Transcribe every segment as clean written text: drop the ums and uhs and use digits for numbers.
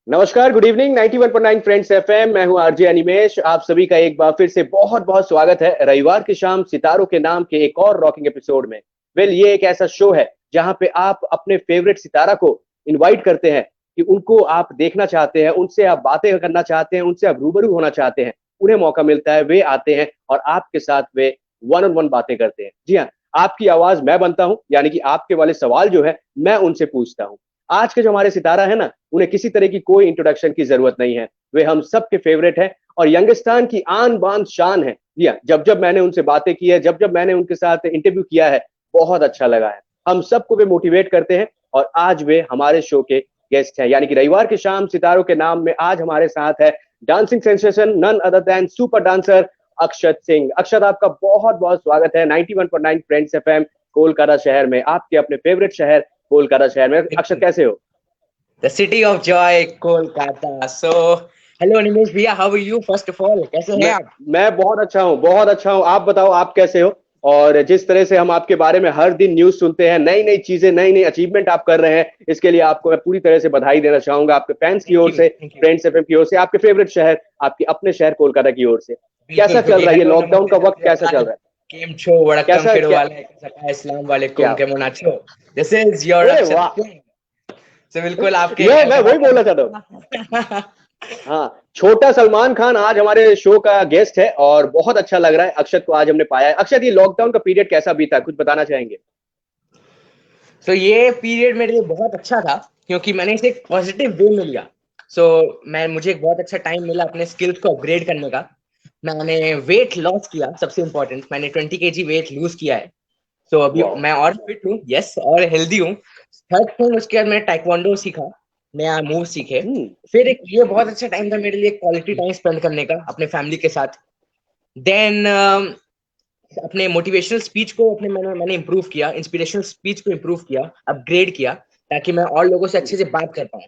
नमस्कार, good evening. 91.9 friends FM. मैं हूं आरजे अनिमेश। आप सभी का एक बार फिर से बहुत बहुत स्वागत है रविवार की शाम सितारों के नाम के एक और रॉकिंग एपिसोड में। ये एक ऐसा शो है जहां पे आप अपने फेवरेट सितारा को इनवाइट करते हैं कि उनको आप देखना चाहते हैं, उनसे आप बातें करना चाहते हैं, उनसे आप रूबरू होना चाहते हैं। उन्हें मौका मिलता है, वे आते हैं और आपके साथ वे वन ऑन वन बातें करते हैं। जी हाँ, आपकी आवाज मैं बनता हूं, यानी कि आपके वाले सवाल जो है मैं उनसे पूछता हूं। आज के जो हमारे सितारा है ना, उन्हें किसी तरह की कोई इंट्रोडक्शन की जरूरत नहीं है। वे हम सबके फेवरेट हैं और यंगिस्तान की आन बान शान है। जी हाँ, जब जब मैंने उनसे बातें की है, जब जब मैंने उनके साथ इंटरव्यू किया है, बहुत अच्छा लगा है। हम सबको वे मोटिवेट करते हैं और आज वे हमारे शो के गेस्ट हैं, यानी कि रविवार की शाम सितारों के नाम में आज हमारे साथ है dancing sensation none other than super dancer Akshat Singh. Akshat, आपका बहुत बहुत स्वागत है 91.9 फ्रेंड्स एफएम कोलकाता शहर में, आपके अपने फेवरेट शहर कोलकाता शहर में। अक्षत, कैसे हो? The city of joy, Kolkata. So, hello Nimesh भैया, how are you? First of all, कैसे हैं मैं आप? मैं बहुत अच्छा हूँ, बहुत अच्छा हूँ। आप बताओ, आप कैसे हो? और जिस तरह से हम आपके बारे में हर दिन न्यूज सुनते हैं, नई नई चीजें, नई नई अचीवमेंट आप कर रहे हैं, इसके लिए आपको मैं पूरी तरह से बधाई देना चाहूंगा, आपके फैंस की Thank ओर you, से, thank you. फ्रेंड्स एफएम की ओर से, आपके फेवरेट शहर, आपके अपने शहर कोलकाता की ओर से। बिल्कुल कैसा चल भैया, रहा है ये hello, लॉकडाउन नमस्ते, का सत वक्त, श्री कैसा चल अकाल, रहा है? केम छो, वड़क्कम कैसा फिर क्या? वाले, अस्सलाम वालेकुम, क्या? केमन आछो? This is your अरे अक्षत वाह! सिंह. So, बिल्कुल आपके ये मैं मैं वही बहुत बोलना चाहता हूँ। अच्छा हाँ, छोटा सलमान खान आज हमारे शो का गेस्ट है और बहुत अच्छा लग रहा है अक्षत को आज हमने पाया है। अक्षत, ये लॉकडाउन का पीरियड कैसा बीता, कुछ बताना चाहेंगे? सो ये पीरियड मेरे लिए बहुत अच्छा था क्योंकि मैंने इसे एक पॉजिटिव वे में लिया. सो मैं मुझे एक बहुत अच्छा टाइम मिला अपने स्किल्स को अपग्रेड करने का. मैंने वेट लॉस किया, सबसे इम्पोर्टेंट मैंने 20 kg वेट लूज किया है. सो अभी वाह! मैं और फिट हूँ, यस, और हेल्दी हूँ. थर्ड थिंग, उसके बाद मैंने टाइक्वांडो सीखा, नया मूव सीखे. हम्म। फिर एक ये बहुत अच्छा टाइम था मेरे लिए क्वालिटी टाइम स्पेंड करने का अपने फैमिली के साथ. देन अपने मोटिवेशनल स्पीच को अपने मैंने इंप्रूव किया, इंस्पिरेशनल स्पीच को इंप्रूव किया, अपग्रेड किया, ताकि मैं और लोगों से अच्छे से बात कर पाऊँ.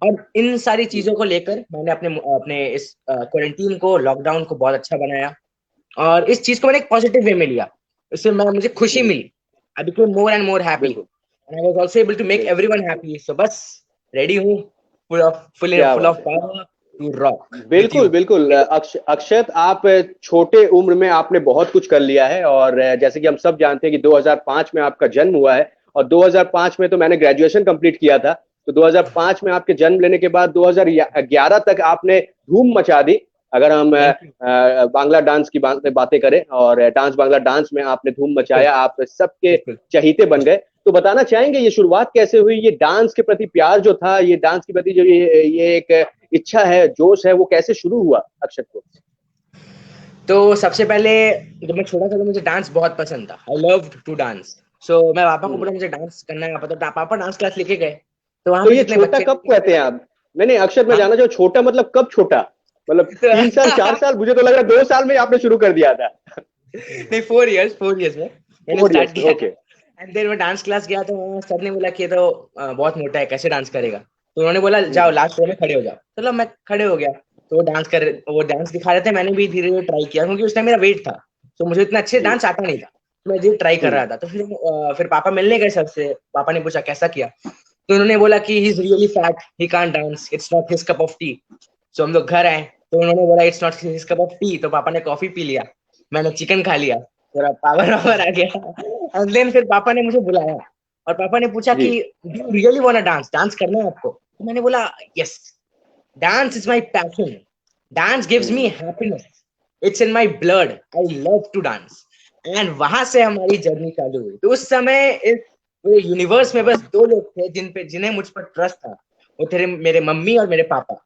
और इन सारी हम्म। चीजों को लेकर मैंने अपने अपने इस क्वारंटीन को, लॉकडाउन को बहुत अच्छा बनाया. और इस चीज को मैंने एक पॉजिटिव वे में लिया. इससे मैं मुझे खुशी हम्म। मिली. I became more and more happy बिल्कुल। And I was also able to make बिल्कुल। Everyone happy. सो बस रेडी हूँ, फुल क्या फुल बात ऑफ है! पावर टू रॉक विद बिल्कुल यू. बिल्कुल। अक्षत, आप छोटे उम्र में आपने बहुत कुछ कर लिया है और जैसे कि हम सब जानते हैं कि 2005 में आपका जन्म हुआ है और 2005 में तो मैंने ग्रेजुएशन कंप्लीट किया था। तो 2005 में आपके जन्म लेने के बाद 2011 तक आपने धूम मचा दी। अगर हम थैंक यू. बांग्ला डांस की बातें करें और बांग्ला डांस में आपने धूम बिल्कुल, मचाया, आप सबके बिल्कुल. चहीते बन गए। तो बताना चाहेंगे ये शुरुआत कैसे हुई, ये डांस के प्रति प्यार जो था, ये डांस के प्रति जो ये एक इच्छा है, जोश है, वो कैसे शुरू हुआ अक्षत को? तो सबसे पहले जब मैं छोटा था तो मुझे डांस बहुत पसंद था. I love to dance. So मैं पापा को हम्म। बोला मुझे डांस करना है, पापा, तो पापा डांस क्लास लेके गए. तो वहां तो पे ये जितने छोटा बच्चे कब थे. कहते हैं आप? नहीं नहीं अक्षत, मैं हाँ. जानना चाहूँ छोटा मतलब कब छोटा? मतलब 3 साल, 4 साल? मुझे तो लग रहा है 2 साल में ही आपने शुरू कर दिया था। नहीं, 4 इयर्स में मैंने 4 स्टार्ट इयर्स में, किया था. ओके। एंड देन मैं डांस क्लास गया तो वहाँ सर ने बोला कि ये तो बहुत मोटा है, कैसे डांस करेगा. तो उन्होंने बोला जाओ लास्ट रो में खड़े हो जाओ. चलो मैं खड़े हो गया. तो वो डांस दिखा रहे थे, मैंने भी धीरे धीरे ट्राई किया क्योंकि उस टाइम मेरा वेट था. तो मुझे इतना अच्छे जी। डांस आता नहीं था. तो मैं धीरे ट्राई कर हम्म। रहा था. तो फिर पापा मिलने गए सबसे. पापा ने पूछा कैसा किया. तो उन्होंने बोला कि he is really fat, he can't dance, it's not his cup of tea. So हम लोग घर आए तो उन्होंने बोला it's not his cup of tea. तो पापा ने कॉफी पी लिया, मैंने चिकन खा लिया, थोड़ा पावर वावर आ गया. एंड देन फिर पापा ने मुझे बुलाया और पापा ने पूछा जी। कि do you really want to dance, dance करना है आपको. तो मैंने बोला yes, dance is my passion, dance gives me hmm. Happiness, it's in my blood, I love to dance. And वहां से हमारी जर्नी चालू हुई. तो उस समय इस पूरे यूनिवर्स में बस दो लोग थे जिन्हें मुझ पर ट्रस्ट था. वो थे मेरे मम्मी और मेरे पापा.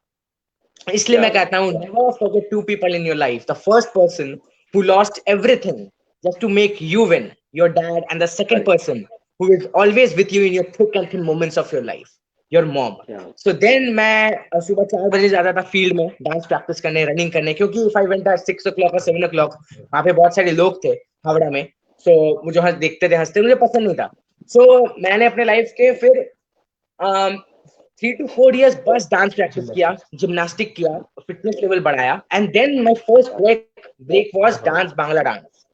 इसलिए क्या मैं बात कहता हूँ never forget two people in your life. The first person who lost everything just to make you win, your dad, and the है! second अरे person who is always with you in your thick and thin moments of your life, your mom. क्या! So then मैं सुबह 4 बजे जाता था field में dance practice करने, रनिंग करने, क्योंकि if I went at 6 o'clock और 7 o'clock वहाँ पे बहुत सारे लोग थे हावड़ा में. सो मुझे देखते थे, हंसते, मुझे पसंद नहीं था. सो मैंने अपने लाइफ के फिर 3 to 4 years बस डांस प्रैक्टिस किया, जिम्नास्टिक किया, फिटनेस लेवल बढ़ाया. And then my first break was dance, Bangla dance.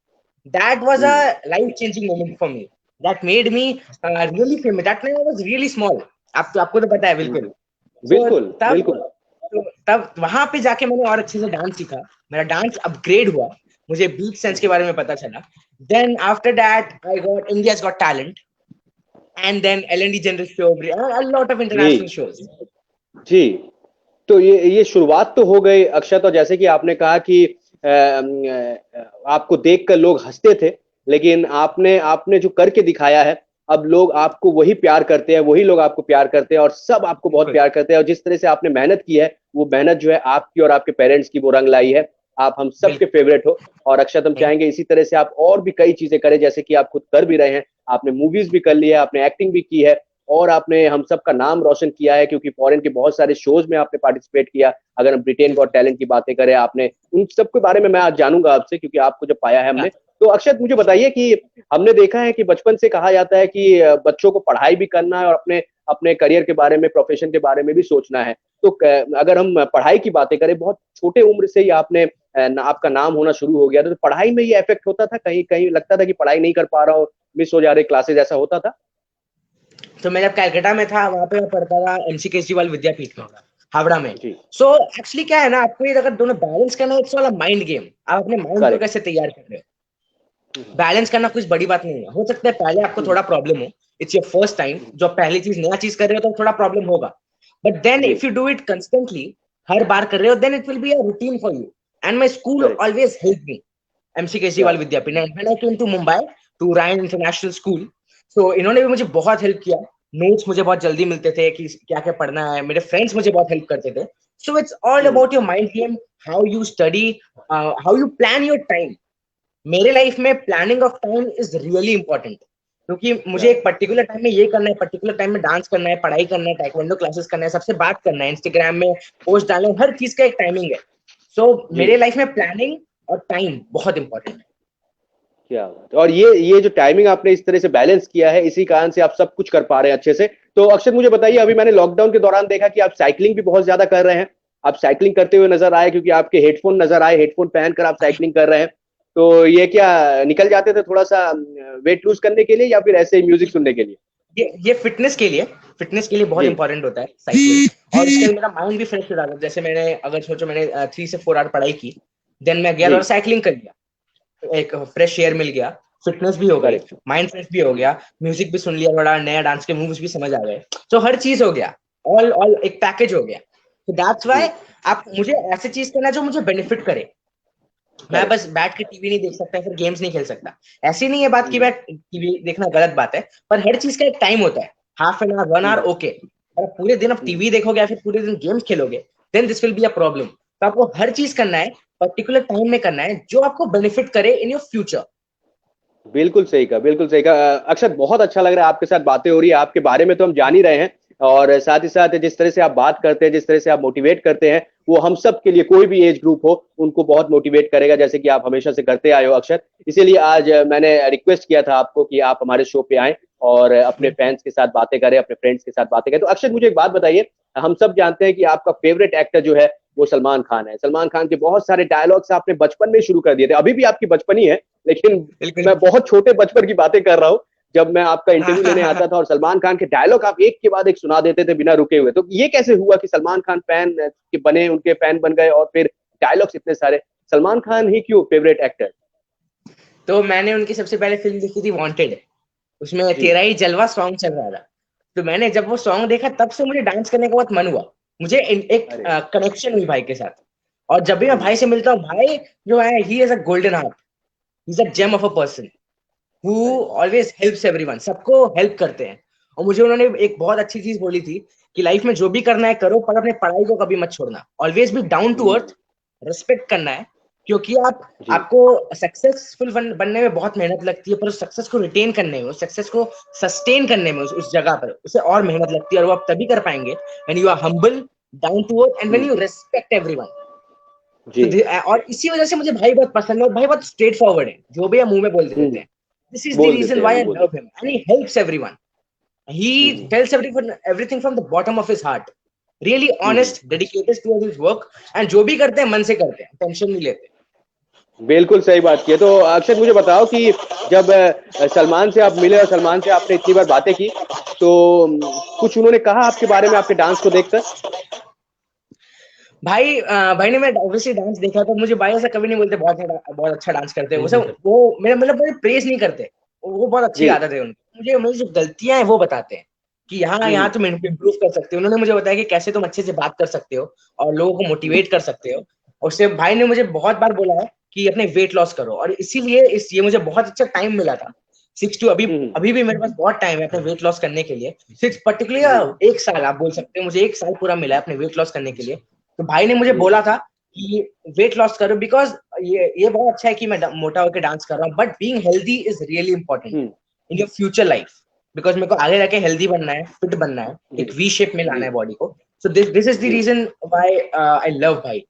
That was a hmm. Life changing moment for me. That made me really famous. That time I was really small. आपको तो पता है हम्म। बिल्कुल. बिल्कुल तब बिल्कुल। तब वहां पे जाके मैंने और अच्छे से डांस सीखा, मेरा डांस अपग्रेड हुआ, मुझे बीट सेंस के बारे में पता चला। Then after that I got India's got talent and then L&D general show, a lot of जी international shows. जी। तो ये शुरुआत तो हो गई अक्षत, और जैसे कि आपने कहा कि आपको देखकर लोग हंसते थे, लेकिन आपने आपने जो करके दिखाया है, अब लोग आपको वही प्यार करते हैं, वही लोग आपको प्यार करते हैं, और सब आपको बहुत प्यार करते हैं। और जिस तरह से आपने मेहनत की है, वो मेहनत जो है आपकी और आपके पेरेंट्स की वो रंग लाई है। आप हम सबके फेवरेट हो। और अक्षत, हम चाहेंगे इसी तरह से आप और भी कई चीजें करें, जैसे कि आप खुद कर भी रहे हैं। आपने मूवीज भी कर ली है, आपने एक्टिंग भी की है, और आपने हम सब का नाम रोशन किया है, क्योंकि फॉरेन के बहुत सारे शोज में आपने पार्टिसिपेट किया। अगर हम ब्रिटेन गॉट टैलेंट की बातें करें, आपने उन सब के बारे में मैं आज जानूंगा आपसे, क्योंकि आपको जब पाया है हमने। तो अक्षत, मुझे बताइए कि हमने देखा है कि बचपन से कहा जाता है कि बच्चों को पढ़ाई भी करना है और अपने अपने करियर के बारे में, प्रोफेशन के बारे में भी सोचना है। तो अगर हम पढ़ाई की बातें करें, बहुत छोटे उम्र से ही आपने आपका नाम होना शुरू हो गया था, तो पढ़ाई में ये इफेक्ट होता था? कहीं कहीं लगता था कि पढ़ाई नहीं कर पा रहा हूँ, मिस हो जा रहे क्लासेस, ऐसा होता था? तो मैं जब कलकत्ता में था, वहां पे मैं पढ़ता था MC केजरीवाल विद्यापीठ में, हावड़ा में। जी। सो एक्चुअली क्या है ना, आपको ये अगर दोनों बैलेंस करना है, it's all a mind game. आप अपने माइंड को करेक्ट। कैसे तैयार कर रहे हो, बैलेंस करना कुछ बड़ी बात नहीं है। हो सकता है पहले आपको थोड़ा प्रॉब्लम हो, इट्स योर फर्स्ट टाइम, जो पहली चीज नया चीज कर रहे हो तो थोड़ा प्रॉब्लम होगा, बट देन जी। If you do it constantly, हर बार कर रहे हो, then it will be a routine for you. And my school correct. Always help me, MC क्या केजरीवाल बात। Vidyapeeth. And when I came to Mumbai to Ryan international school, so इन्होंने भी मुझे बहुत हेल्प किया। नोट्स मुझे बहुत जल्दी मिलते थे कि क्या क्या पढ़ना है, मेरे फ्रेंड्स मुझे बहुत हेल्प करते थे। So it's all about your mind game, how you study, how you plan your time. मेरे लाइफ में planning of time is really important, क्योंकि मुझे क्या एक पर्टिकुलर टाइम में ये करना है, पर्टिकुलर टाइम में डांस करना है, पढ़ाई करना है, टाइक्वांडो क्लासेस करना है, सबसे बात करना है, इंस्टाग्राम में पोस्ट डालना है, हर चीज का एक टाइमिंग है। सो जी। मेरे लाइफ में प्लानिंग और टाइम बहुत इंपॉर्टेंट है। क्या बात है। और ये जो टाइमिंग आपने इस तरह से बैलेंस किया है, इसी कारण से आप सब कुछ कर पा रहे हैं अच्छे से। तो अक्षर, मुझे बताइए, अभी मैंने लॉकडाउन के दौरान देखा कि आप साइकिलिंग भी बहुत ज्यादा कर रहे हैं। आप साइकिलिंग करते हुए नजर आए, क्योंकि आपके हेडफोन नजर आए, हेडफोन पहनकर आप साइकिलिंग कर रहे हैं। तो ये क्या निकल जाते थे थोड़ा सा वेट लूज करने के लिए, या फिर ऐसे ही म्यूजिक सुनने के लिए? ये फिटनेस के लिए बहुत जी। इंपॉर्टेंट होता है साइकिलिंग, और इससे मेरा माइंड भी फ्रेश हो जाता है। जैसे मैंने अगर सोचो, मैंने 3 से 4 आवर पढ़ाई की, देन मैं गया जी। और साइकिलिंग कर लिया, एक फ्रेश एयर मिल गया, फिटनेस भी हो गई, करेक्ट। माइंड फ्रेश भी हो गया, म्यूजिक भी सुन लिया, थोड़ा नया डांस के मूव्स भी समझ आ गए, तो हर चीज हो गया, ऑल ऑल एक पैकेज हो गया। तो दैट्स व्हाई जी। आप मुझे ऐसे चीज करना जो मुझे बेनिफिट करे। मैं करेक्ट। बस बैठ के टीवी नहीं देख सकता, फिर गेम्स नहीं खेल सकता। ऐसी नहीं है बात कि मैं टीवी देखना गलत बात है, पर हर चीज का एक टाइम होता है, half an hour 1 hour okay. अगर पूरे दिन आप टीवी देखोगे या फिर पूरे दिन गेम्स खेलोगे, then this will be a problem. तो आपको हर चीज करना है, पर्टिकुलर टाइम में करना है, जो आपको बेनिफिट करे इन योर फ्यूचर। बिल्कुल सही कहा, बिल्कुल सही कहा। अक्षत, बहुत अच्छा लग रहा है आपके साथ बातें हो रही है। आपके बारे में तो हम जान ही रहे हैं, और साथ ही साथ जिस तरह से आप बात करते हैं, जिस तरह से आप मोटिवेट करते हैं, वो हम सब के लिए, कोई भी एज ग्रुप हो, उनको बहुत मोटिवेट करेगा, जैसे कि आप हमेशा से करते आए हो अक्षत। इसीलिए आज मैंने रिक्वेस्ट किया था आपको कि आप हमारे शो पे आएं और अपने फैंस के साथ बातें करें, अपने फ्रेंड्स के साथ बातें करें। तो अक्षत, मुझे एक बात बताइए, हम सब जानते हैं कि आपका फेवरेट एक्टर जो है वो सलमान खान है। सलमान खान के बहुत सारे डायलॉग्स आपने बचपन में शुरू कर दिए थे, अभी भी आपकी बचपन ही है, लेकिन बिल्कुल। मैं बहुत छोटे बचपन की बातें कर रहा हूँ, जब मैं आपका हाँ इंटरव्यू हाँ लेने हाँ आता था और सलमान खान के डायलॉग आप एक के बाद एक सुना देते थे बिना रुके हुए। तो ये कैसे हुआ कि सलमान खान फैन के बने, उनके फैन बन गए, और फिर डायलॉग्स इतने सारे? सलमान खान ही क्यों फेवरेट एक्टर? तो मैंने उनकी सबसे पहले फिल्म देखी थी वांटेड, उसमें जी। तेरा ही जलवा सॉन्ग चल रहा था। तो मैंने जब वो सॉन्ग देखा, तब से मुझे डांस करने का बहुत मन हुआ, मुझे एक अरे। कनेक्शन हुई भाई के साथ। और जब भी मैं हम्म। भाई से मिलता हूँ, भाई जो है, he is a golden heart, he is a gem of a person who अरे। ऑलवेज हेल्प्स एवरीवन, सबको हेल्प करते हैं। और मुझे उन्होंने एक बहुत अच्छी चीज बोली थी कि लाइफ में जो भी करना है करो, पर अपने पढ़ाई को कभी मत छोड़ना, always be down to earth, respect करना है। क्योंकि जी। आपको सक्सेसफुल बनने में बहुत मेहनत लगती है, पर उस सक्सेस को रिटेन करने में, उस सक्सेस को सस्टेन करने में, उस जगह पर उसे और मेहनत लगती है, और वो आप तभी कर पाएंगे when you are humble, down to earth, and when hmm. You respect everyone. जी। और इसी वजह से मुझे भाई बहुत पसंद है, और भाई बहुत स्ट्रेट फॉरवर्ड है, जो भी हम मुंह में बोल देते हम्म। हैं। दिस इज द बोल रीजन देते हैं, व्हाई वो आई बोल लव देते him, and he helps everyone. He हैं। tells everything from the bottom of his heart. Really honest, dedicated towards his work, and जो भी करते हैं मन से करते हैं, टेंशन नहीं लेते। बिल्कुल सही बात की है। तो अक्षय, मुझे बताओ कि जब सलमान से आप मिले और सलमान से आपने इतनी बार बातें की, तो कुछ उन्होंने कहा आपके बारे में, आपके डांस को देखकर? भाई ने मैं ऑब्वियसली डांस देखा, तो मुझे भाई ऐसा कभी नहीं बोलते बहुत अच्छा डांस करते हैं वो सब, वो मेरा मतलब मुझे प्रेज नहीं करते, वो बहुत अच्छी जी। आदत है उनकी। मुझे मेरी जो गलतियां हैं वो बताते हैं कि यहाँ तुम इम्प्रूव कर सकते हो। उन्होंने मुझे बताया कि कैसे तुम अच्छे से बात कर सकते हो और लोगों को मोटिवेट कर सकते हो। और उससे भाई ने मुझे बहुत बार बोला है कि अपने वेट लॉस करो, और इसीलिए ये मुझे बहुत अच्छा टाइम मिला था। 6 to अभी हम्म। अभी भी मेरे पास बहुत टाइम है अपने वेट लॉस करने के लिए। 6 जी। पर्टिकुलर 1 साल आप बोल सकते हो, मुझे 1 साल पूरा मिला है अपने वेट लॉस करने के लिए। तो भाई ने मुझे जी। बोला था कि वेट लॉस करो, बिकॉज ये बहुत अच्छा है कि मैं मोटा होकर डांस कर रहा हूँ, but being healthy is really important hmm. In your future life. Because मेरे को आगे जाके हेल्दी बनना है, फिट बनना है, जी। एक वी शेप में लाना जी। है बॉडी को। सो दिस इज द जी। रीजन व्हाई आई लव भाई।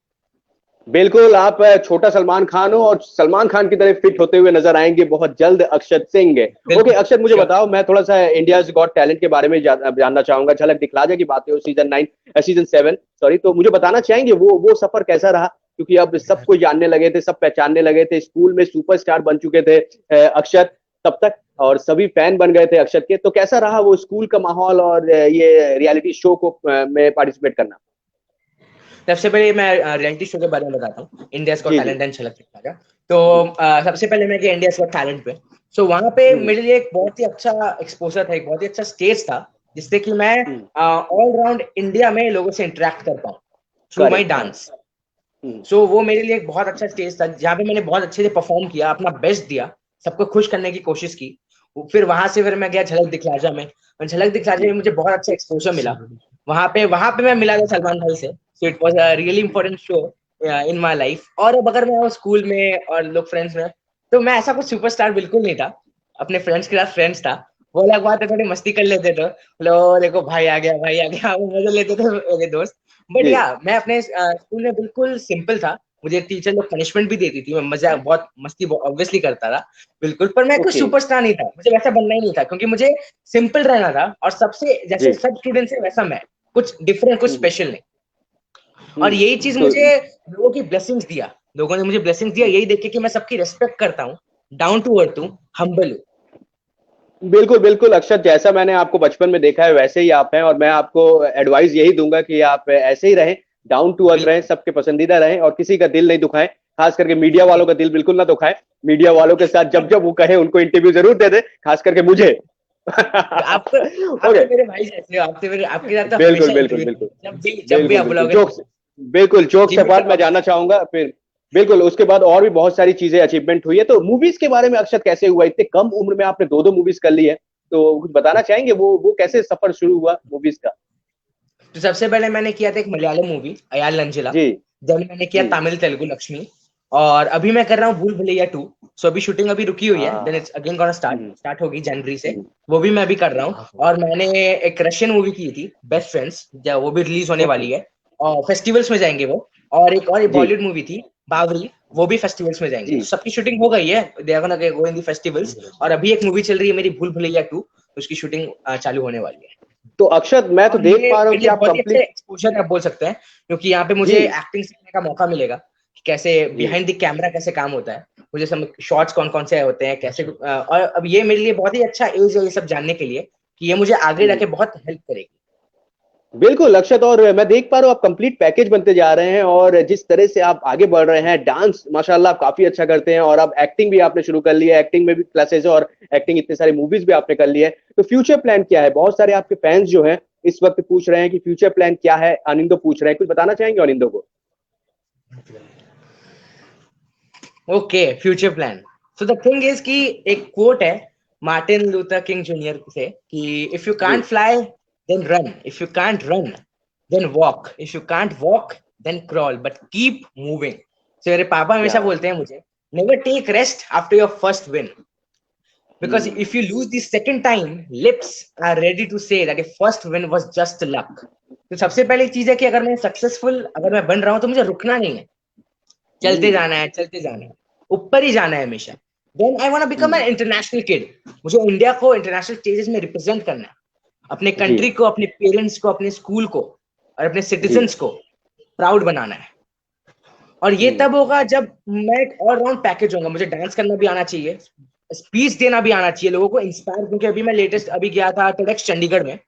बिल्कुल, आप छोटा सलमान खान हो और सलमान खान की तरह फिट होते हुए नजर आएंगे बहुत जल्द अक्षत सिंह। ओके बिल्कुल अक्षत, मुझे श्योर। बताओ, मैं थोड़ा सा इंडियाज गॉट टैलेंट के बारे में जानना चाहूंगा। झलक दिखला जा की बातें हो, सीजन 7 सॉरी, तो मुझे बताना चाहेंगे वो सफर कैसा रहा, क्योंकि अब सब कुछ जानने लगे थे, सब पहचानने लगे थे, स्कूल में सुपरस्टार बन चुके थे अक्षत तब तक, और सभी फैन बन गए थे अक्षत के। तो कैसा रहा वो स्कूल का माहौल और ये रियलिटी शो को में पार्टिसिपेट करना? सबसे पहले मैं रियलिटी शो के बारे में बताता हूँ, इंडिया गॉट जी। जी। टैलेंट एंड झलक दिखला जा। तो जी। सबसे पहले मैं गया इंडिया गॉट टैलेंट पे। सो वहां पे हम्म। मेरे लिए एक बहुत ही अच्छा एक्सपोजर था, एक बहुत ही अच्छा स्टेज था, जिससे कि मैं हम्म। ऑल राउंड इंडिया में लोगों से इंटरेक्ट कर पाऊँ थ्रू माई करेक्ट। हाँ। डांस। हम्म। सो वो मेरे लिए एक बहुत अच्छा स्टेज था, जहाँ पे मैंने बहुत अच्छे से परफॉर्म किया, अपना बेस्ट दिया, सबको खुश करने की कोशिश की। फिर वहां से फिर मैं गया झलक दिखलाजा में, और झलक दिखलाजा में मुझे बहुत अच्छा एक्सपोजर मिला। वहां पे मैं मिला था सलमान भाई से। So it was a really important show in my life. और अब अगर मैं स्कूल में और लोग फ्रेंड्स में, तो मैं ऐसा कुछ सुपरस्टार बिल्कुल नहीं था, अपने फ्रेंड्स के साथ फ्रेंड्स था। वो अलग बात है, थोड़ी मस्ती कर लेते थे, लो देखो भाई आ गया भाई आ गया, वो मजे लेते थे मेरे दोस्त। बट जी। या मैं अपने स्कूल में बिल्कुल सिंपल था। मुझे टीचर लोग पनिशमेंट भी देती थी, मैं मजा बहुत मस्ती ऑब्वियसली करता था बिल्कुल, पर मैं कोई ओके। सुपरस्टार नहीं था, मुझे वैसा बनना ही नहीं था, क्योंकि मुझे सिंपल रहना था, और सबसे जैसे जी। सब स्टूडेंट है वैसा मैं, कुछ डिफरेंट कुछ हम्म। स्पेशल नहीं। और यही चीज तो मुझे लोगों की ब्लेसिंग्स दिया, लोगों ने मुझे ब्लेसिंग्स दिया, यही देख के कि मैं सबकी रेस्पेक्ट करता हूँ, डाउन टू अर्थ हूँ, हम्बल हूँ। बिल्कुल बिल्कुल अक्षत, जैसा मैंने आपको बचपन में देखा है वैसे ही आप हैं, और मैं आपको एडवाइस यही दूंगा कि आप ऐसे ही रहें, डाउन टू अर्थ रहें, बिल्कुल सबके पसंदीदा रहें, और किसी का दिल नहीं दुखाएं, खास करके मीडिया वालों का दिल बिल्कुल ना दुखाएं। मीडिया वालों के साथ जब जब वो कहे उनको इंटरव्यू जरूर दे दे, खास करके मुझे। आप ओके। तो मेरे भाई जैसे हो, आपके साथ तो बिल्कुल हमेशा बिल्कुल इंटरव्यू, बिल्कुल। जब भी बिल्कुल आप बिल्कुल बुलाओगे जोक्स, बिल्कुल जोक्स जिमी अपार्ट, का मैं जानना चाहूंगा फिर। बिल्कुल, उसके बाद और भी बहुत सारी चीजें अचीवमेंट हुई है, तो मूवीज के बारे में अक्षत कैसे हुआ, इतने कम उम्र में आपने दो दो मूवीज कर ली है, तो कुछ बताना चाहेंगे वो कैसे सफर शुरू हुआ मूवीज का? तो सबसे पहले मैंने किया था एक मलयालम मूवी अयाल लंजिला, जी। देन मैंने किया जी। तमिल तेलुगु लक्ष्मी, और अभी मैं कर रहा हूँ भूल भुलैया 2। सो अभी शूटिंग अभी रुकी हुई है, देन हाँ। It's again gonna start hmm. Start होगी जनवरी से। हम्म। वो भी मैं अभी कर रहा हूँ। और मैंने एक रशियन मूवी की थी बेस्ट फ्रेंड्स, वो भी रिलीज होने ओके। वाली है, और फेस्टिवल्स में जाएंगे वो। और एक जी। बॉलीवुड मूवी थी बावरी, वो भी फेस्टिवल्स में जाएंगे। जी। तो सबकी शूटिंग हो गई है, they are gonna go in the festivals. और अभी एक मूवी चल रही है मेरी भूल भुलैया 2, उसकी शूटिंग चालू होने वाली है। तो अक्षत, मैं तो और देख ये पा रहा हूँ मेरे कि लिए आप बहुत ही अच्छा कंप्लीट। एक्सपोजर आप बोल सकते हैं, क्योंकि यहाँ पे जी। मुझे एक्टिंग सीखने का मौका मिलेगा कि कैसे जी। बिहाइंड द कैमरा कैसे काम होता है, मुझे सब शॉट्स कौन कौन से होते हैं कैसे। और अब ये मेरे लिए बहुत ही अच्छा एज है ये सब जानने के लिए, कि ये मुझे आगे हम्म। जाके बहुत हेल्प करेगी। बिल्कुल अक्षत, और मैं देख पा रहा हूँ आप कंप्लीट पैकेज बनते जा रहे हैं, और जिस तरह से आप आगे बढ़ रहे हैं, डांस माशाल्लाह आप काफी अच्छा करते हैं, और अब एक्टिंग भी आपने शुरू कर लिया है, एक्टिंग में भी क्लासेस है, और एक्टिंग इतने सारे मूवीज भी आपने कर लिए है। तो फ्यूचर प्लान क्या है? बहुत सारे आपके फैंस जो हैं इस वक्त पूछ रहे हैं कि फ्यूचर प्लान क्या है, अनिंदो पूछ रहे हैं, कुछ बताना चाहेंगे अनिंदो को? Okay future plan. So the thing is कि एक कोट है मार्टिन लूथर किंग जूनियर से, कि इफ यू जी। Can't fly then run, if you can't run then walk, if you can't walk then crawl, but keep moving. So मेरे पापा क्या हमेशा बात। बोलते हैं मुझे, never take rest after your first win, because hmm. if you lose the second time, lips are ready to say that the first win was just luck. तो सबसे पहली चीज है कि अगर मैं बन रहा हूं तो मुझे रुकना नहीं है, चलते हम्म। जाना है, चलते जाना है, ऊपर ही जाना है हमेशा। Then I want become an hmm. International kid, मुझे इंडिया को इंटरनेशनल स्टेजेस में रिप्रेजेंट करना है, अपने जी। कंट्री को, अपने पेरेंट्स को, अपने स्कूल को और अपने जी। सिटीजन्स को प्राउड बनाना है। और ये हम्म। तब होगा जब मैं एक ऑलराउंड पैकेज होगा, मुझे डांस करना भी आना चाहिए, स्पीच देना भी आना चाहिए, लोगों को इंस्पायर, क्योंकि अभी मैं लेटेस्ट अभी गया था TEDx चंडीगढ़ में,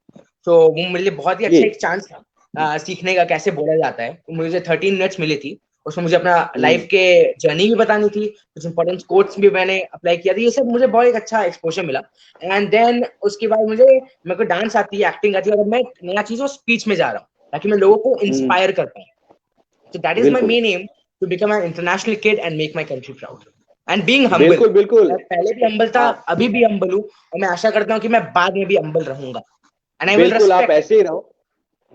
तो वो मेरे लिए बहुत ही जी। अच्छा एक चांस था सीखने का कैसे बोला जाता है। मुझे 13 मिनट्स मिली थी, उसमें मुझे अपना लाइफ के जर्नी भी बतानी थी, कुछ इंपॉर्टेंट कोट्स भी मैंने अप्लाई किया था, ये सब मुझे बहुत एक अच्छा एक्सपोजर मिला। एंड देन उसके बाद मेरे को डांस आती है, एक्टिंग आती है, और मैं नया चीज और स्पीच में जा रहा हूँ ताकि मैं लोगों को इंस्पायर कर पाऊँ। So that is my बिल्कुल main aim, to become an international kid and make my country proud. And being humble. बिल्कुल बिल्कुल। मैं पहले भी humble था, आप अभी भी humble हूँ, और मैं आशा करता हूँ कि मैं बाद में भी humble रहूंगा। And I will बिल्कुल आप respect. ऐसे ही रहो।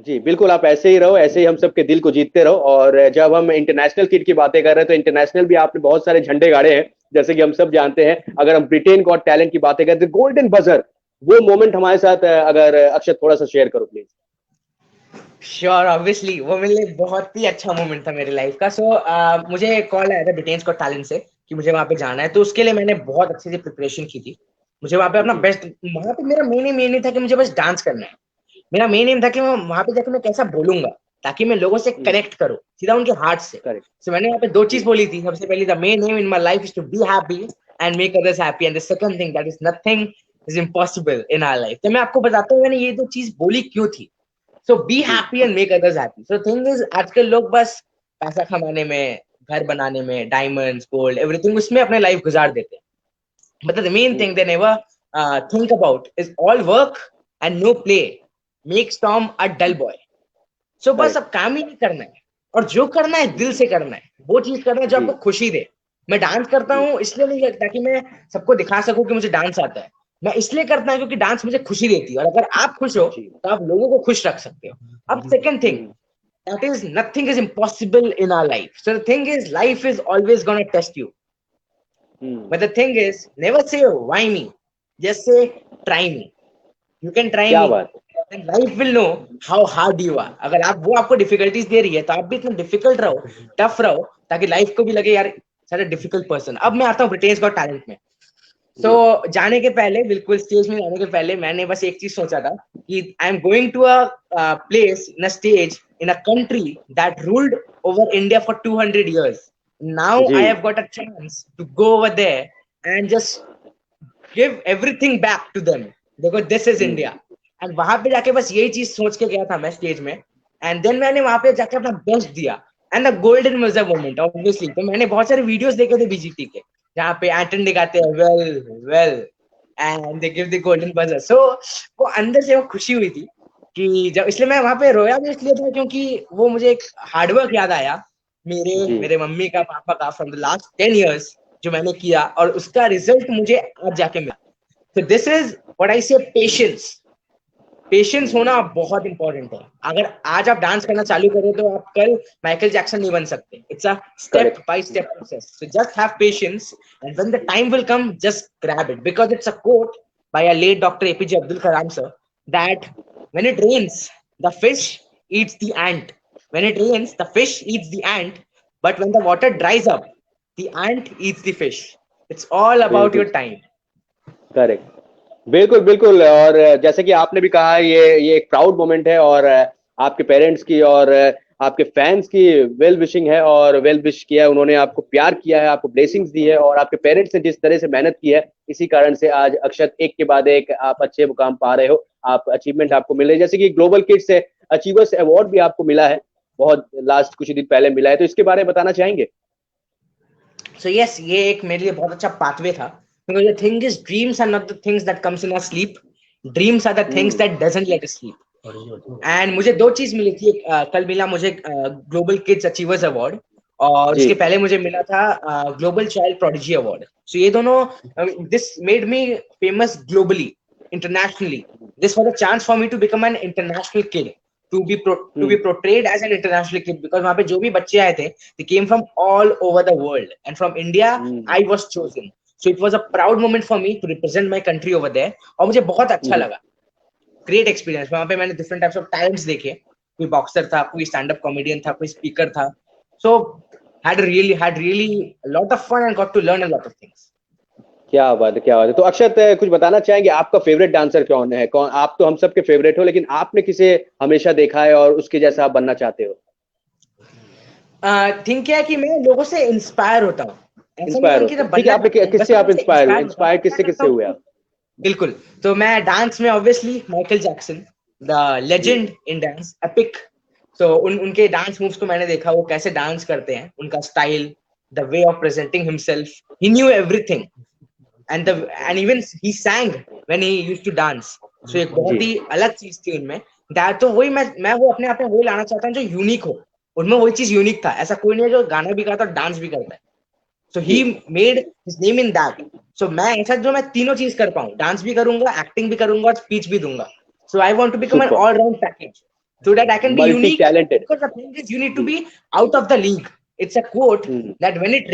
जी बिल्कुल आप ऐसे ही रहो, ऐसे ही हम सबके दिल को जीतते रहो। और जब हम इंटरनेशनल किड की बातें कर रहे हैं तो इंटरनेशनल भी आपने बहुत सारे झंडे गाड़े हैं, जैसे कि हम सब जानते हैं। अगर हम ब्रिटेन गॉट टैलेंट की बातें करें तो गोल्डन बजर, वो मोमेंट हमारे साथ अगर अक्षत थोड़ा सा शेयर करो प्लीज। श्योर, ऑब्वियसली वो मेरे लिए बहुत ही अच्छा मोमेंट था मेरी लाइफ का। मुझे कॉल आया था ब्रिटेन गॉट टैलेंट से कि मुझे वहां पे जाना है, तो उसके लिए मैंने बहुत अच्छे से प्रिपरेशन की थी। मुझे वहां पे अपना बेस्ट, वहां पे मेरा मेन एम था कि मुझे बस डांस करना है। मेरा मेन एम था कि मैं वहां पे जाकर मैं कैसा बोलूंगा ताकि मैं लोगों से कनेक्ट करूं सीधा उनके हार्ट से। करेक्ट। सो मैंने वहां पे दो चीज बोली थी। सबसे पहली, the main aim in my life is to be happy and make others happy, and the second thing, that is nothing is impossible in our life. तो मैं आपको बताता हूँ मैंने ये दो चीज बोली क्यों थी। So be happy and make others happy. So thing is, आजकल लोग बस पैसा कमाने में, घर बनाने में, डायमंड्स, गोल्ड, एवरीथिंग, उसमें अपने लाइफ गुजार देते हैं। But the main thing they never think about is all work and no play makes Tom a dull boy. So बस अब काम ही नहीं करना है, और जो करना है दिल से करना है, वो चीज करना है जो आपको खुशी दे। मैं डांस करता हूँ इसलिए नहीं ताकि मैं सबको दिखा सकूं कि मुझे डांस आता है, मैं इसलिए करता हूँ क्योंकि डांस मुझे खुशी देती है, और अगर आप खुश हो तो आप लोगों को खुश रख सकते हो। अब second thing, that is nothing is impossible in our life. So the thing is, life is always gonna test you. But the thing is, never say why me. Just say try me. You can try क्या me. बात। And life will know how hard you are. अगर आप वो आपको difficulties दे रही है तो आप भी इतना डिफिकल्ट रहो, टफ रहो, ताकि लाइफ को भी लगे यार सारा डिफिकल्ट पर्सन। अब मैं आता हूँ ब्रिटेन गॉट टैलेंट में। जाने के पहले, बिल्कुल स्टेज में जाने के पहले, मैंने बस एक चीज सोचा था कि I am going to a place in a stage in a country that ruled over India for 200 years. Now I have got a chance to go over there and just give everything back to them. देखो, this is India. And वहां पे जाके बस यही चीज सोच के गया था मैं स्टेज में, एंड देन मैंने वहां पे जाके अपना बेस्ट दिया। And the golden was the moment obviously. तो मैंने बहुत सारे वीडियोस देखे थे बीजीटी के, जहाँ पे एंटन दिखाते हैं well well and they give the golden buzzer. So वो अंदर से वो खुशी हुई थी कि जब, इसलिए मैं वहां पे रोया भी इसलिए था क्योंकि वो मुझे एक हार्डवर्क याद आया मेरे मम्मी का, पापा का, फ्रॉम द लास्ट 10 years जो मैंने किया, और उसका रिजल्ट मुझे आज जाके मिला। तो दिस इज व्हाट आई से, पेशेंस। पेशेंस होना बहुत इंपॉर्टेंट है। अगर आज आप डांस करना चालू करो तो आप कल माइकल जैक्सन नहीं बन सकते। It's a step by step process. So just have patience and when the time will come just grab it, because it's a quote by a late doctor APJ Abdul Kalam sir, that when it rains the fish eats the ant, when it rains the fish eats the ant, but when the water dries up the ant eats the fish. It's all about your time. Correct. बिल्कुल बिल्कुल। और जैसे कि आपने भी कहा, ये एक प्राउड मोमेंट है, और आपके पेरेंट्स की और आपके फैंस की वेल विशिंग है, और वेल विश किया है उन्होंने, आपको प्यार किया है, आपको ब्लेसिंग्स दी है, और आपके पेरेंट्स ने जिस तरह से मेहनत की है, इसी कारण से आज अक्षत एक के बाद एक आप अच्छे मुकाम पा रहे हो, आप अचीवमेंट आपको मिले। जैसे कि ग्लोबल किड्स अचीवर्स अवार्ड भी आपको मिला है, बहुत लास्ट कुछ दिन पहले मिला है, तो इसके बारे में बताना चाहेंगे? So yes, ये एक मेरे लिए बहुत अच्छा पाथवे था, because the thing is, dreams are not the things that comes in our sleep. Dreams are the things that doesn't let us sleep. And मुझे दो चीज मिली थी। कल मिला मुझे ग्लोबल किड्स अचीवर्स अवार्ड, और उसके पहले मुझे मिला था global child prodigy award. So ये दोनों, this made me famous globally, internationally. This was a chance for me to become an international kid, to be portrayed as an international kid, because वहां पे जो भी बच्चे आए थे, they came from all over the world, and from India I was chosen. So it was a proud moment for me to represent my country over there, और मुझे बहुत अच्छा लगा। Great experience. वहां पे मैंने डिफरेंट टाइप्स ऑफ टैलेंट्स देखे, कोई बॉक्सर था, कोई स्टैंड अप कॉमेडियन था, कोई स्पीकर था। सो had really a lot of fun and got to learn a lot of things. क्या बात है, क्या बात है। तो अक्षत कुछ बताना चाहेंगे, आपका फेवरेट डांसर कौन है? कौन, आप तो हम सबके फेवरेट हो, लेकिन आपने किसे हमेशा देखा है और उसके जैसा आप बनना चाहते हो? थिंक क्या है कि मैं लोगों से इंस्पायर होता हूँ, इंस्पायर होते हैं, ठीक है। आपने किससे आप इंस्पायर किससे हुए आप? बिल्कुल। तो मैं डांस में obviously Michael Jackson, the legend in dance, epic, so उनके डांस मूव्स को मैंने देखा, वो कैसे डांस करते हैं, उनका style, the way of presenting himself, he new everything, and even he sang when he used to dance. सो एक बहुत ही अलग चीज थी उनमें। दैट तो वही मैं वो अपने आप में वही लाना चाहता हूँ जो यूनिक हो, उनमें वही चीज यूनिक था। ऐसा कोई नहीं है जो गाना भी गाता और डांस भी करता है। So he made his name in that. So मैं ऐसा जो मैं तीनों चीज कर पाऊँ, डांस भी करूंगा, एक्टिंग भी करूंगा और स्पीच भी दूंगा। So I want to become an all round package so that I can be multi unique. Talented. Because the thing is, you need to be out of the league. It's a quote that when it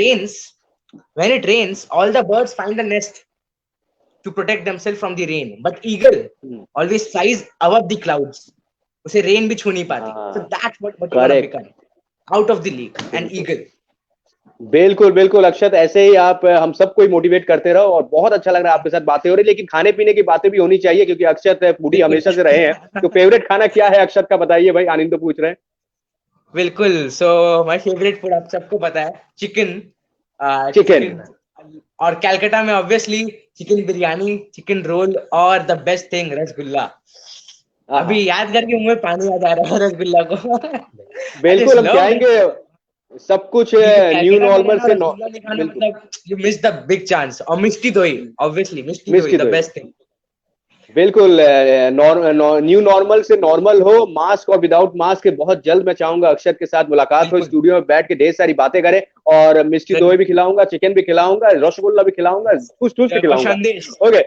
rains, all the birds find a nest to protect themselves from the rain. But eagle always flies above the clouds. उसे rain भी छू नहीं पाती. So that's what you want to become. Out of the league, an eagle. बिल्कुल बिल्कुल अक्षत, ऐसे ही आप हम सबको ही मोटिवेट करते रहो, और बहुत अच्छा लग रहा है आपके साथ बातें हो रही, लेकिन खाने पीने की बातें भी होनी चाहिए क्योंकि अक्षत फूडी हमेशा से रहे हैं। तो फेवरेट खाना क्या है अक्षत का, बताइए भाई, आनंद तो पूछ रहे हैं। बिल्कुल, सो माय फेवरेट फूड आप सबको पता है, चिकन। और कलकत्ता में obviously chicken biryani, chicken roll और द बेस्ट थिंग रसगुल्ला। अभी याद करके मुंह में पानी आ जा रहा है रसगुल्ला को। बिल्कुल हम जाएंगे, सब कुछ न्यू नॉर्मल से मतलब you miss the big chance. और मिष्टी दोई, ऑब्वियसली मिष्टी दोई द बेस्ट थिंग। बिल्कुल न्यू नॉर्मल से नॉर्मल हो, मास्क और विदाउट मास्क के बहुत जल्द मैं चाहूंगा अक्षत के साथ मुलाकात हो, स्टूडियो में बैठ के ढेर सारी बातें करें, और मिष्टी दोई भी खिलाऊंगा, चिकन भी खिलाऊंगा, रसगुल्ला भी खिलाऊंगा, कुछ भी खिलाऊंगा। ओके,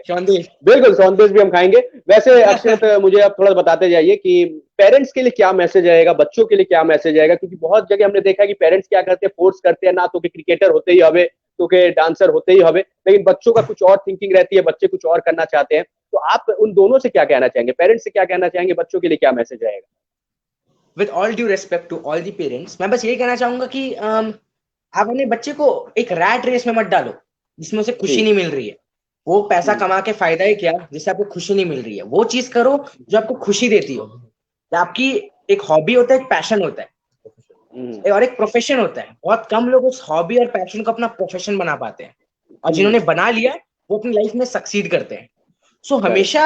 बिल्कुल सौंदेश भी हम खाएंगे। वैसे अक्षत मुझे आप थोड़ा बताते जाइए कि पेरेंट्स के लिए क्या मैसेज आएगा, बच्चों के लिए क्या मैसेज आएगा, क्योंकि बहुत जगह हमने देखा कि पेरेंट्स क्या करते हैं, फोर्स करते हैं ना तो कि क्रिकेटर होते ही हवे, तो के डांसर होते ही हवे, लेकिन बच्चों का कुछ और थिंकिंग रहती है, बच्चे कुछ और करना चाहते हैं। तो आप उन दोनों से क्या कहना चाहेंगे, पेरेंट्स से क्या कहना चाहेंगे, बच्चों के लिए क्या मैसेज रहेगा? With all due respect to all the parents, मैं बस यही कहना चाहूंगा कि आप अपने बच्चे को एक रैट रेस में मत डालो जिसमें उसे खुशी नहीं मिल रही है। वो पैसा कमा के फायदा ही क्या जिससे आपको खुशी नहीं मिल रही है। वो चीज करो जो आपको खुशी देती हो। आपकी एक हॉबी होता है, एक पैशन होता है और एक प्रोफेशन होता है। बहुत कम लोग उस हॉबी और पैशन को अपना प्रोफेशन बना पाते हैं, और जिन्होंने बना लिया वो अपनी लाइफ में सक्सीड करते हैं। सो हमेशा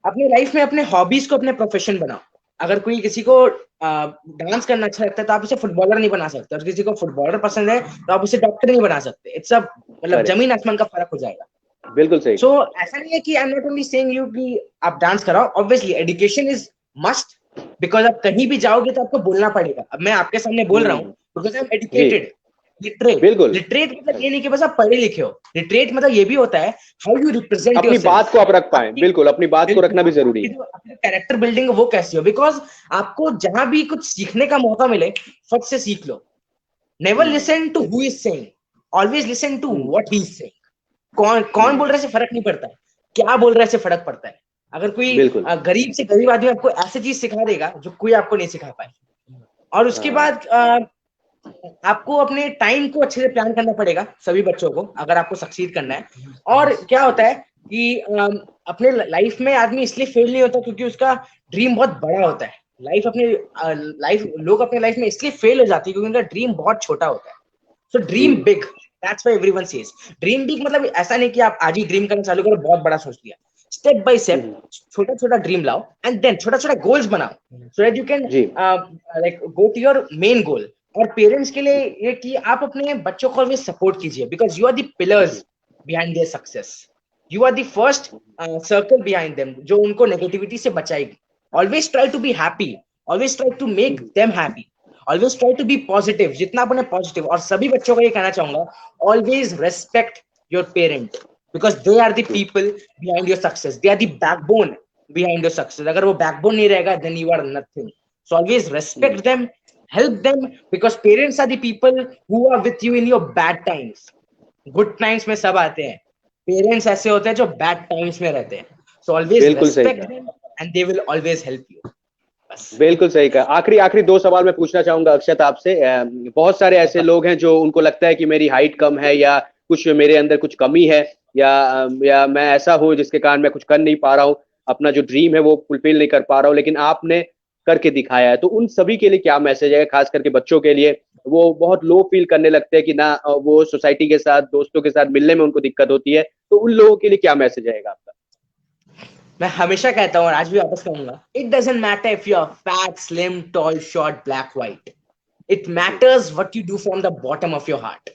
अपनी लाइफ में अपने हॉबीज को अपने प्रोफेशन बनाओ। अगर कोई किसी को डांस करना अच्छा लगता है तो आप उसे फुटबॉलर नहीं बना सकते, और किसी को फुटबॉलर पसंद है तो आप उसे डॉक्टर नहीं बना सकते। इट्स अ मतलब जमीन आसमान का फर्क हो जाएगा। बिल्कुल सही। सो ऐसा नहीं है कि I am not only saying you कि आप डांस कराओ। Obviously education is must, because आप कहीं भी जाओगे तो आपको बोलना पड़ेगा। अब मैं आपके सामने बोल रहा हूँ because I am educated. Literate मतलब ये नहीं कि बस आप पढ़े लिखे हो। लिटरेट मतलब ये भी होता है हाउ यू रिप्रेजेंट अपनी बात को आप रख पाए। बिल्कुल, अपनी बात को रखना भी जरूरी है। अपनी कैरेक्टर बिल्डिंग वो कैसी हो, बिकॉज आपको जहां भी कुछ सीखने का मौका मिले फट से सीख लो। Never listen to who is saying, always listen to what he is saying. कौन बोल रहे से फर्क नहीं पड़ता है, क्या बोल रहे से फर्क पड़ता है। अगर कोई गरीब से गरीब आदमी आपको ऐसी चीज सिखा देगा जो कोई आपको नहीं सिखा पाए। और उसके बाद आपको अपने टाइम को अच्छे से प्लान करना पड़ेगा सभी बच्चों को, अगर आपको सक्सीड करना है। और क्या होता है कि अपने लाइफ में आदमी इसलिए फेल नहीं होता क्योंकि उसका ड्रीम बहुत बड़ा होता है। लोग अपने लाइफ में इसलिए फेल हो जाती है क्योंकि उनका ड्रीम बहुत छोटा होता है। So dream big, that's why everyone says dream big. मतलब ऐसा नहीं कि आप आज ही ड्रीम करना चालू करो, बहुत बड़ा सोच लिया। स्टेप बाय स्टेप छोटा छोटा ड्रीम लाओ एंड देन छोटा छोटा गोल्स बनाओ so that you can like go to your main goal. और पेरेंट्स के लिए ये कि आप अपने बच्चों को ऑलवेज सपोर्ट कीजिए, because you are the pillars behind their success. You are the first circle behind them जो उनको नेगेटिविटी से बचाएगी। Always try to be happy, always try to make them happy, always try to be positive, जितना अपने positive. और सभी बच्चों को ये कहना चाहूंगा, always respect your parent, because they are the people behind your success, they are the backbone behind your success. अगर वो बैकबोन नहीं रहेगा then you are nothing. So always respect them, help them, because parents are the people who are with you in your bad times. Good times में सब आते हैं, parents ऐसे होते हैं जो bad times में रहते हैं। So always respect them and they will always help you. बिल्कुल सही कहा। आखिरी 2 सवाल मैं पूछना चाहूंगा अक्षत आपसे। बहुत सारे ऐसे लोग हैं जो उनको लगता है कि मेरी हाइट कम है या कुछ मेरे अंदर कुछ कमी है या मैं ऐसा हूँ जिसके कारण मैं कुछ कर नहीं पा रहा हूँ, अपना जो ड्रीम है वो फुलफिल नहीं कर पा रहा हूँ, लेकिन आपने करके दिखाया है। तो उन सभी के लिए क्या मैसेज है, खास करके बच्चों के लिए? वो बहुत लो फील करने लगते हैं कि ना वो सोसाइटी के साथ, दोस्तों के साथ मिलने में उनको दिक्कत होती है, तो उन लोगों के लिए क्या मैसेज आएगा आपका? मैं हमेशा कहता हूँ और आज भी वापस कहूंगा, it doesn't matter if you are fat, slim, tall, short, black, white, it matters what you do from the bottom of your heart.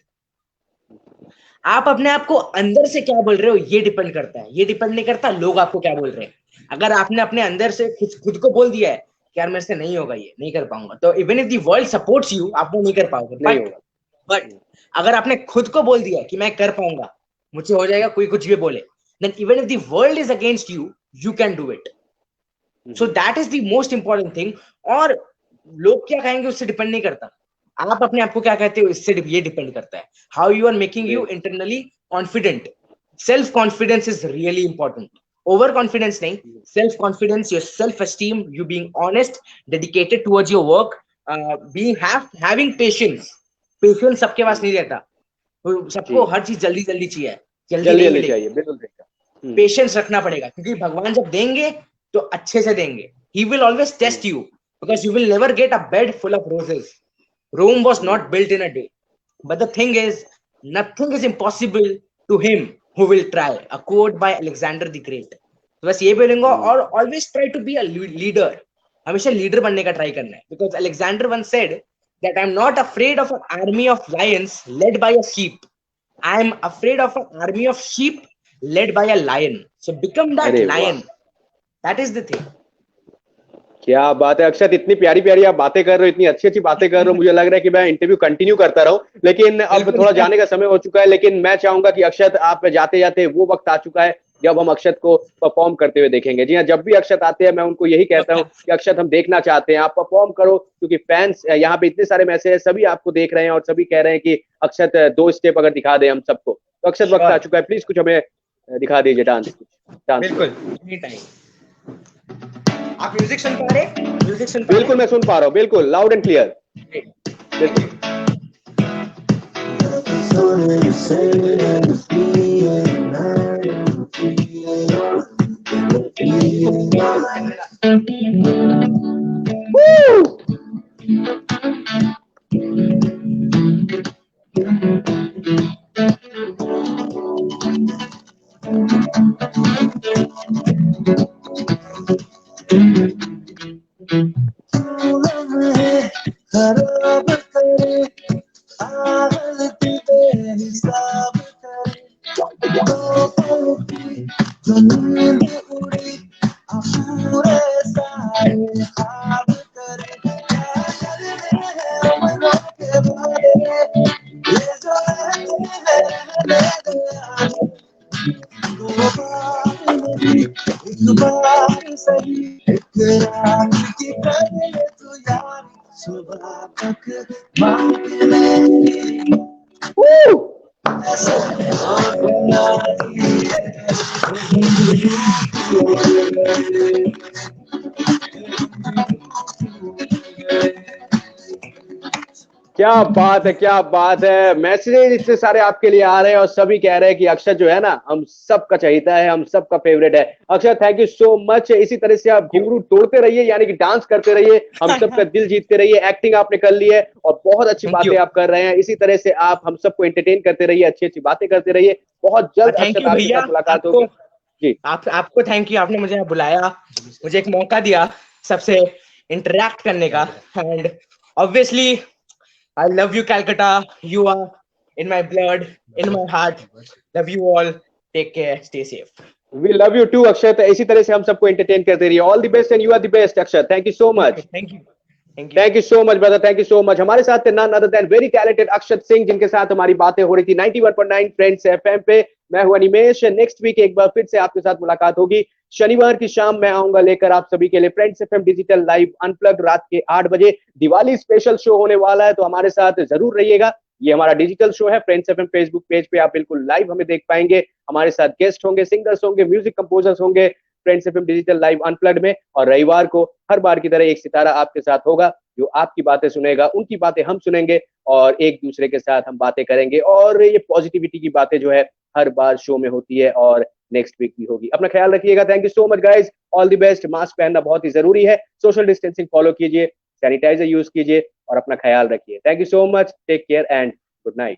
आप अपने आप को अंदर से क्या बोल रहे हो ये डिपेंड करता है, ये डिपेंड नहीं करता लोग आपको क्या बोल रहे हैं। अगर आपने अपने अंदर से खुद को बोल दिया है कि यार मेरे से नहीं होगा, ये नहीं कर पाऊंगा, तो even if the world supports you, आप वो नहीं कर पाओगे। नहीं होगा। बट अगर आपने खुद को बोल दिया कि मैं कर पाऊंगा, मुझे हो जाएगा, कोई कुछ भी बोले, then even if the world is against you, you can do it. So that is the most important thing. और लोग क्या कहेंगे उससे डिपेंड नहीं करता, आप अपने आप को क्या कहते हो इससे ये डिपेंड करता है। How you are making you internally confident. Self confidence is really important, over confidence नहीं, self confidence, your self esteem, you being honest, dedicated towards your work, being having patience. Patience सबके पास नहीं रहता, सबको हर चीज जल्दी जल्दी चाहिए, जल्दी चाहिए, बिल्कुल। पेशेंस रखना पड़ेगा, क्योंकि भगवान जब देंगे तो अच्छे से देंगे। He will always test you because you will never get a bed full of roses. Rome was not built in a day. But the thing is, nothing is impossible to him who will try. A quote by Alexander the Great. तो बस ये बोलूंगा, और always try to be a leader. हमेशा leader बनने का try करना है, because Alexander once said that I'm not afraid of an army of lions led by a sheep. I'm afraid of an army of sheep led by a lion. So become that lion. That is the thing. क्या बात है अक्षत, इतनी प्यारी प्यारी आप बातें कर रहे हो, इतनी अच्छी अच्छी बातें कर रहे हो। मुझे लग रहा है कि मैं इंटरव्यू कंटिन्यू करता रहूं, लेकिन अब थोड़ा जाने का समय हो चुका है। लेकिन मैं चाहूंगा कि अक्षत, आप जाते जाते वो वक्त आ चुका है जब हम अक्षत को परफॉर्म करते हुए देखेंगे। जी हाँ, जब भी अक्षत आते हैं मैं उनको यही कहता हूँ कि अक्षत हम देखना चाहते हैं, आप परफॉर्म करो, क्योंकि फैंस यहाँ पे इतने सारे मैसेज है, सभी आपको देख रहे हैं और सभी कह रहे हैं कि अक्षत 2 स्टेप अगर दिखा दे हम सबको। तो अक्षत वक्त आ चुका है, प्लीज कुछ हमें दिखा दीजिए डांस। बिल्कुल, आप म्यूजिक सुन पा रहे हैं? म्यूजिक सुन पा बिल्कुल मैं सुन पा रहा हूँ, बिल्कुल लाउड एंड क्लियर। बिल्कुल। खराब करे पागल दिले हिसाब करे दो पल की जो नींद उड़ी पूरे सारे ख्वाब करे क्या करने हैं उम्र के बारे में ये जो है दो बार नहीं एक बार सही इकरार की करे तू यार सुबह तक मांग ले। क्या बात है, क्या बात है। मैसेज इतने सारे आपके लिए आ रहे हैं और सभी कह रहे हैं कि अक्षत जो है ना हम सबका चहीता है, हम सबका फेवरेट है। अक्षत थैंक यू सो मच। इसी तरह से आप घुंघरू तोड़ते रहिए, यानी कि डांस करते रहिए, हम सबका दिल जीतते रहिए। एक्टिंग आपने कर ली है और बहुत अच्छी बातें आप कर रहे हैं। इसी तरह से आप हम सबको एंटरटेन करते रहिए, अच्छी अच्छी बातें करते रहिए। बहुत जल्द अक्षत आपके साथ मुलाकात होगी। जी आपको थैंक यू, आपने मुझे बुलाया, मुझे एक मौका दिया सबसे इंटरेक्ट करने का। And obviously I love you, Calcutta. You are in my blood, in my heart. Love you all. Take care. Stay safe. We love you too, Akshat. इसी तरह से हम सबको एंटरटेन करते रहिए। All the best and you are the best, Akshat. Thank you so much. Thank you. Thank you so much, brother. Thank you so much. हमारे साथ थे none other than very talented अक्षत सिंह, जिनके साथ हमारी बातें हो रही थी 91.9 फ्रेंड्स एफएम पे। मैं हूं अनिमेश। नेक्स्ट वीक एक बार फिर से आपके साथ मुलाकात होगी। शनिवार की शाम मैं आऊंगा लेकर आप सभी के लिए friends FM digital live unplugged रात के 8 बजे। दिवाली स्पेशल शो होने वाला है, तो हमारे साथ जरूर रहिएगा। ये हमारा डिजिटल शो है फ्रेंड्स एफएम फेसबुक पेज पे, आप बिल्कुल लाइव हमें देख पाएंगे। हमारे साथ गेस्ट होंगे, सिंगर्स होंगे, म्यूजिक कंपोजर्स होंगे friends FM digital live unplugged में। और रविवार को हर बार की तरह एक सितारा आपके साथ होगा, जो आपकी बातें सुनेगा, उनकी बातें हम सुनेंगे और एक दूसरे के साथ हम बातें करेंगे। और ये पॉजिटिविटी की बातें जो है हर बार शो में होती है और नेक्स्ट वीक भी होगी। अपना ख्याल रखिएगा। Thank you so much guys, all the best. Mask पहनना बहुत ही जरूरी है, सोशल डिस्टेंसिंग फॉलो कीजिए, सैनिटाइजर यूज कीजिए और अपना ख्याल रखिए। Thank you so much, take care and good night.